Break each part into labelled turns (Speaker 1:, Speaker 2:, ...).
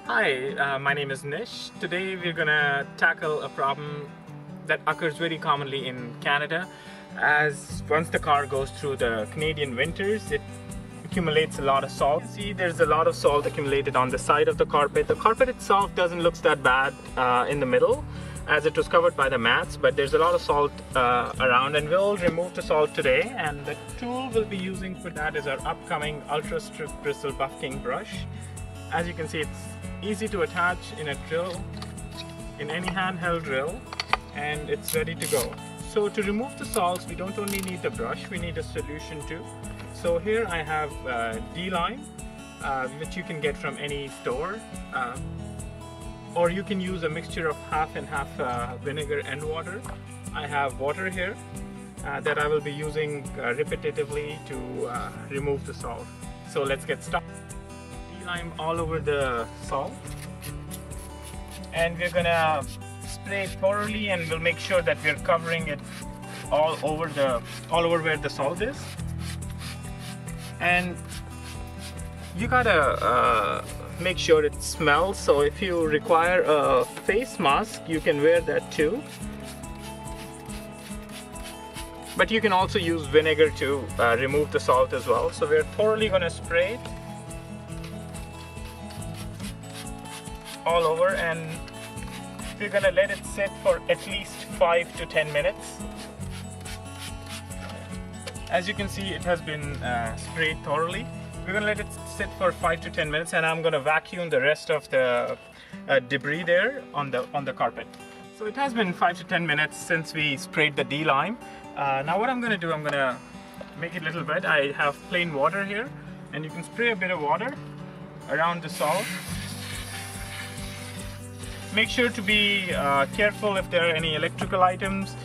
Speaker 1: Hi, my name is Nish. Today we're gonna tackle a problem that occurs very commonly in Canada. As once the car goes through the Canadian winters, it accumulates a lot of salt. You can see there's a lot of salt accumulated on the side of the carpet. The carpet itself doesn't look that bad in the middle, as it was covered by the mats, but there's a lot of salt around, and we'll remove the salt today. And the tool we'll be using for that is our upcoming Ultra Strip Bristle Buffking brush. As you can see, it's easy to attach in a drill, in any handheld drill, and it's ready to go. So to remove the salts, we don't only need the brush, we need a solution too. So here I have delime, which you can get from any store, or you can use a mixture of half and half vinegar and water. I have water here that I will be using repetitively to remove the salt. So let's get started. Delime all over the salt, and we're gonna spray it thoroughly, and we'll make sure that we're covering it all over where the salt is. And you gotta make sure it smells, so if you require a face mask, you can wear that too. But you can also use vinegar to remove the salt as well. So we're thoroughly gonna spray it all over, and we're gonna let it sit for at least 5 to 10 minutes. As you can see, it has been sprayed thoroughly. We're gonna let it sit for 5 to 10 minutes, and I'm gonna vacuum the rest of the debris there on the carpet. So it has been 5 to 10 minutes since we sprayed the delime. Now what I'm gonna do, I'm gonna make it a little wet. I have plain water here, and you can spray a bit of water around the salt. Make sure to be careful if there are any electrical items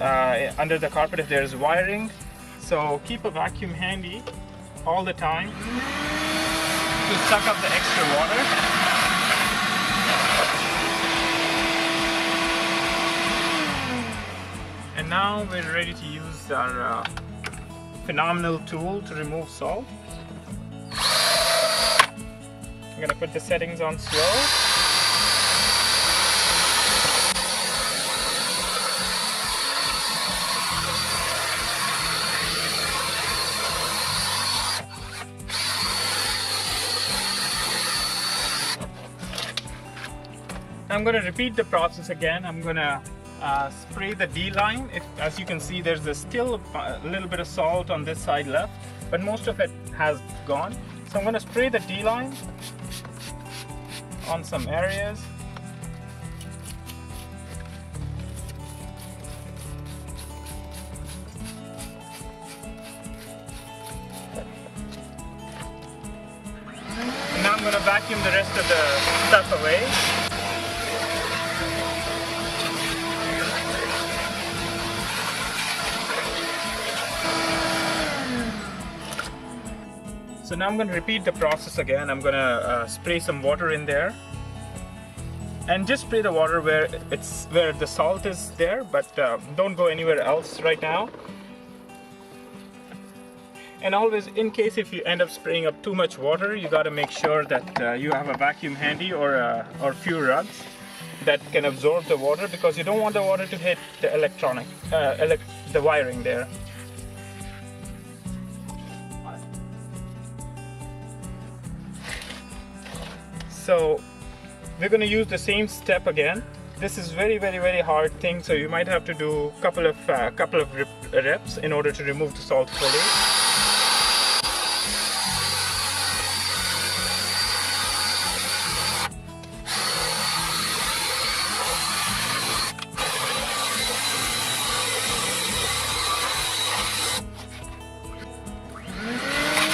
Speaker 1: under the carpet, if there's wiring. So keep a vacuum handy all the time to suck up the extra water. And now we're ready to use our phenomenal tool to remove salt. I'm gonna put the settings on slow. I'm going to repeat the process again. I'm going to spray the delime. As you can see, there's still a little bit of salt on this side left, but most of it has gone. So I'm going to spray the delime on some areas. And now I'm going to vacuum the rest of the stuff away. So now I'm going to repeat the process again. I'm going to spray some water in there, and just spray the water where the salt is there, but don't go anywhere else right now. And always, in case if you end up spraying up too much water, you got to make sure that you have a vacuum handy or few rugs that can absorb the water, because you don't want the water to hit the the wiring there. So we're going to use the same step again. This is very hard thing, so you might have to do a couple of reps in order to remove the salt fully.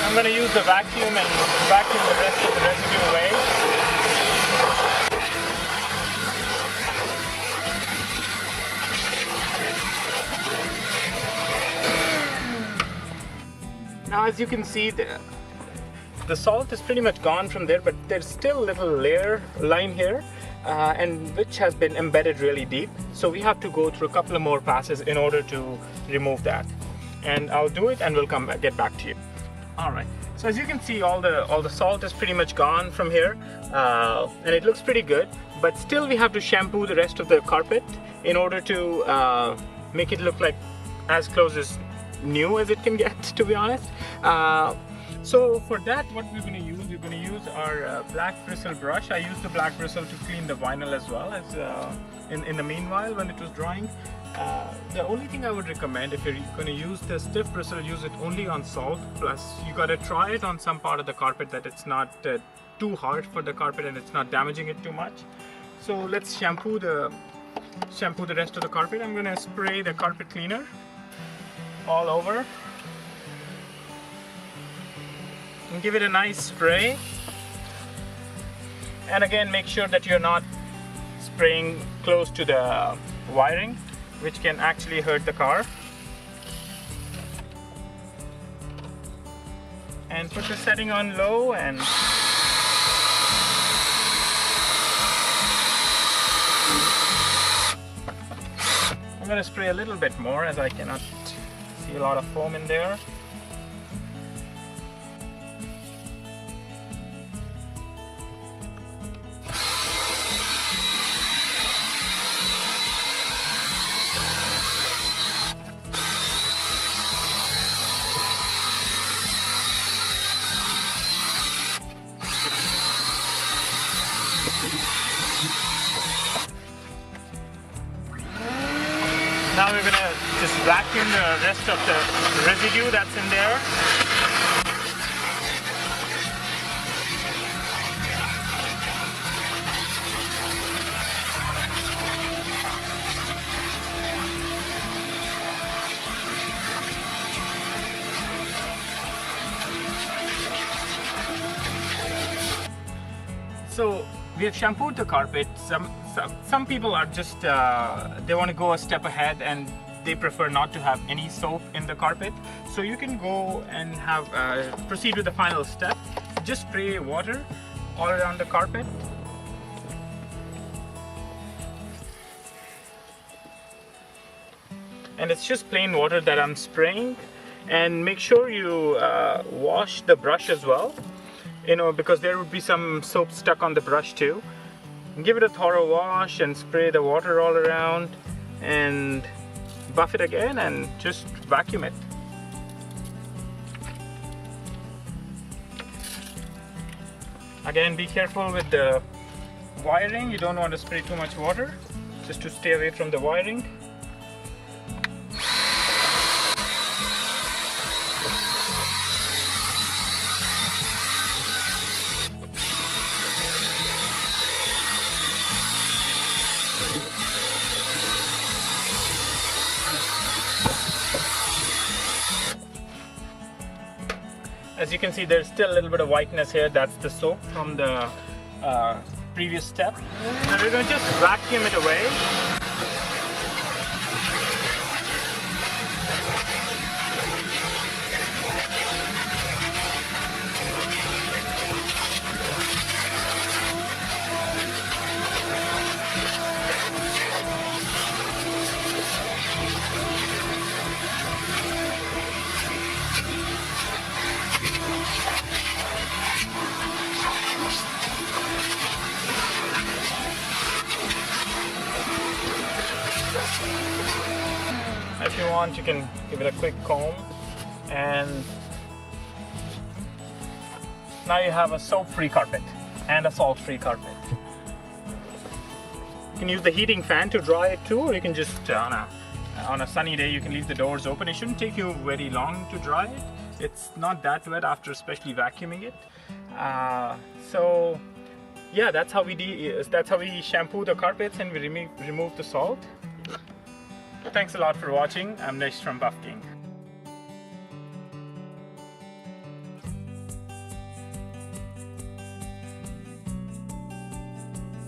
Speaker 1: I'm going to use the vacuum and vacuum the rest of the residue away. Now as you can see, the salt is pretty much gone from there, but there's still a little line here, and which has been embedded really deep. So we have to go through a couple of more passes in order to remove that. And I'll do it, and we'll get back to you. All right. So as you can see, all the salt is pretty much gone from here, and it looks pretty good. But still, we have to shampoo the rest of the carpet in order to make it look like as close as new as it can get, to be honest. So for that, what we're going to use our black bristle brush. I used the black bristle to clean the vinyl as well as in the meanwhile when it was drying. The only thing I would recommend, if you're going to use the stiff bristle, use it only on salt. Plus, you got to try it on some part of the carpet that it's not too hard for the carpet and it's not damaging it too much. So let's shampoo the rest of the carpet. I'm going to spray the carpet cleaner all over and give it a nice spray. And again, make sure that you're not spraying close to the wiring, which can actually hurt the car. And put the setting on low, and I'm going to spray a little bit more as I cannot see a lot of foam in there. Now we're going to just vacuum the rest of the residue that's in there. So we have shampooed the carpet. Some people are just they want to go a step ahead and they prefer not to have any soap in the carpet. So you can go and have proceed with the final step. Just spray water all around the carpet. And it's just plain water that I'm spraying. And make sure you wash the brush as well, you know, because there would be some soap stuck on the brush too. Give it a thorough wash and spray the water all around and buff it again and just vacuum it. Again, be careful with the wiring. You don't want to spray too much water, just to stay away from the wiring. As you can see, there's still a little bit of whiteness here. That's the soap from the previous step. And we're going to just vacuum it away. If you want, you can give it a quick comb, and now you have a soap-free carpet and a salt-free carpet. You can use the heating fan to dry it too, or you can just on a sunny day you can leave the doors open. It shouldn't take you very long to dry it. It's not that wet after especially vacuuming it. So yeah, that's how we shampoo the carpets and we remove the salt. Thanks a lot for watching. I'm Nish from Buff King.